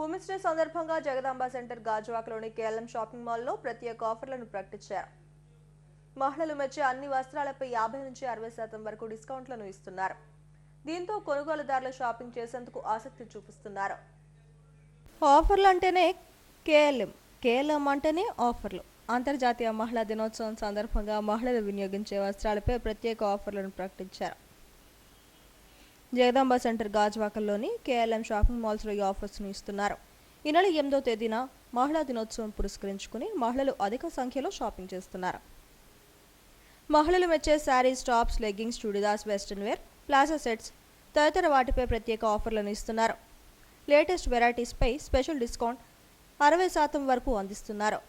Women's day సందర్భంగా Jagadamba centre గాజువాకలోని KLM shopping మాల్లో ప్రత్యేక ఆఫర్లను ప్రకటించారు. మహిళలు మెచ్చే అన్ని వస్త్రాలపై 50 నుంచి 60% వరకు డిస్కౌంట్లను ఇస్తున్నారు. దీంతో కొనుగోలుదారులు షాపింగ్ చేసేందుకు ఆసక్తి చూపిస్తున్నారు. ఆఫర్లు అంటేనే కేఎల్ఎం అంటేనే ఆఫర్లు. అంతర్జాతీయ మహిళా దినోత్సవం సందర్భంగా మహిళలు వినియోగించే వస్త్రాలపై ప్రత్యేక ఆఫర్లను ప్రకటించారు. జగదాంబ సెంటర్ గాజువాకల్లోని కేఎల్ఎం షాపింగ్ మాల్స్లో ఈ ఆఫర్స్ను ఇస్తున్నారు. ఈ నెల 8వ తేదీన మహిళా దినోత్సవం పురస్కరించుకుని మహిళలు అధిక సంఖ్యలో షాపింగ్ చేస్తున్నారు. మహిళలు మెచ్చే saris, tops, leggings, churidars, western wear, palazzo sets తదితర వాటిపై ప్రత్యేక ఆఫర్లను ఇస్తున్నారు. లేటెస్ట్ వెరైటీస్పై స్పెషల్ డిస్కౌంట్ 60% వరకు అందిస్తున్నారు.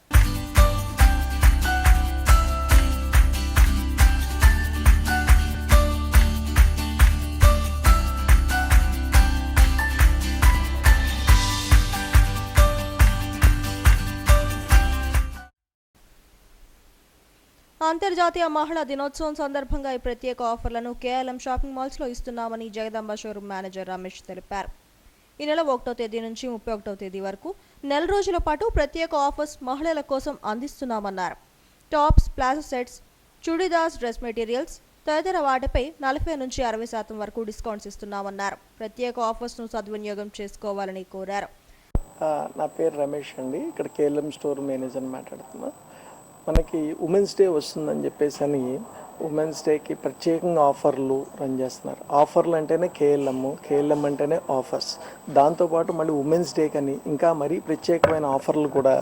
అంతర్జాతీయ మహిళా దినోత్సవం సందర్భంగా ఈ ప్రత్యేక ఆఫర్లను కేఎల్ఎం షాపింగ్ మాల్స్లో ఇస్తున్నామని జగదాంబ షోరూమ్ మేనేజర్ రమేష్ తెలిపారు. ఈ నెల 1వ తేదీ నుంచి 31వ తేదీ వరకు నెల రోజుల పాటు ప్రత్యేక ఆఫర్స్ మహిళల కోసం అందిస్తున్నామన్నారు. Tops, palazzo sets, chudidars, dress materials తదితర వాటిపై 40 నుంచి 60% వరకు డిస్కౌంట్స్ ఇస్తున్నామన్నారు. ప్రత్యేక ఆఫర్స్ను సద్వినియోగం చేసుకోవాలని కోరారు. నా పేరు రమేష్ అండి. ఇక్కడ కేఎల్ఎం స్టోర్ మేనేజర్ మాట్లాడుతున్నా. మనకి ఉమెన్స్ డే వస్తుందని చెప్పేసి అని ఉమెన్స్ డేకి ప్రత్యేకంగా ఆఫర్లు రన్ చేస్తున్నారు. ఆఫర్లు అంటేనే కేఎల్ఎం అంటేనే ఆఫర్స్. దాంతోపాటు మళ్ళీ ఉమెన్స్ డే కానీ ఇంకా మరీ ప్రత్యేకమైన ఆఫర్లు కూడా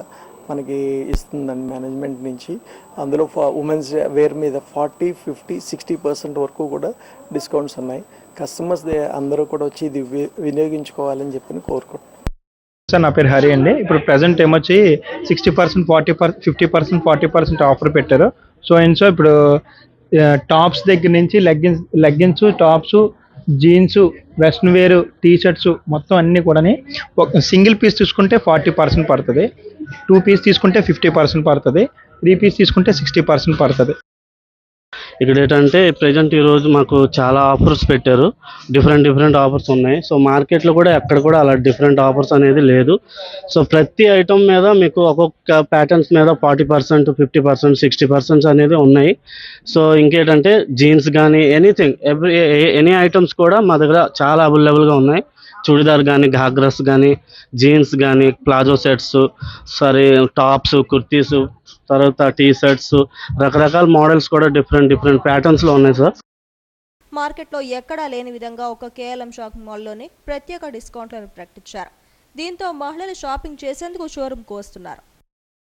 మనకి ఇస్తుందండి మేనేజ్మెంట్ నుంచి. అందులో ఉమెన్స్ డే వేర్ మీద 40, 50, 60% వరకు కూడా డిస్కౌంట్స్ ఉన్నాయి. కస్టమర్స్ అందరూ కూడా వచ్చి ఇది వినియోగించుకోవాలని చెప్పి కోరుకుంటున్నాం. సార్, నా పేరు హరి అండి. ఇప్పుడు ప్రజెంట్ ఏమొచ్చి 60%, 50%, 40% ఆఫర్ పెట్టారు. సో ఇప్పుడు టాప్స్ దగ్గర నుంచి leggings, tops, jeans, western wear, T shirts మొత్తం అన్నీ కూడా సింగిల్ పీస్ తీసుకుంటే 40% పడుతుంది, 2 పీస్ తీసుకుంటే 50% పడుతుంది, 3 పీస్ తీసుకుంటే 60% పడుతుంది. ఇక్కడ ఏంటంటే ప్రజెంట్ ఈరోజు మాకు చాలా ఆఫర్స్ పెట్టారు. డిఫరెంట్ ఆఫర్స్ ఉన్నాయి. సో మార్కెట్లో కూడా ఎక్కడ కూడా అలా డిఫరెంట్ ఆఫర్స్ అనేది లేదు. సో ప్రతి ఐటమ్ మీద మీకు ఒక్కొక్క ప్యాటర్న్స్ మీద 40%, 50%, 60% అనేది ఉన్నాయి. సో ఇంకేంటంటే జీన్స్ కానీ ఎనీథింగ్ ఎనీ ఐటమ్స్ కూడా మా దగ్గర చాలా అవైలబుల్గా ఉన్నాయి. చుడిదార్ కానీ, ఘాగ్రాస్ కానీ, జీన్స్ కానీ, ప్లాజో సెట్స్, టాప్స్, కుర్తీస్, తర్వాత టీ షర్ట్స్, రకరకాల మోడల్స్ కూడా డిఫరెంట్ ప్యాటర్న్స్లో ఉన్నాయి సార్. మార్కెట్లో ఎక్కడా లేని విధంగా ఒక కేఎల్ఎం షాపింగ్ మాల్లోనే ప్రత్యేక డిస్కౌంట్లను ప్రకటించారు. దీంతో మహిళలు షాపింగ్ చేసేందుకు షోరూంకు వస్తున్నారు.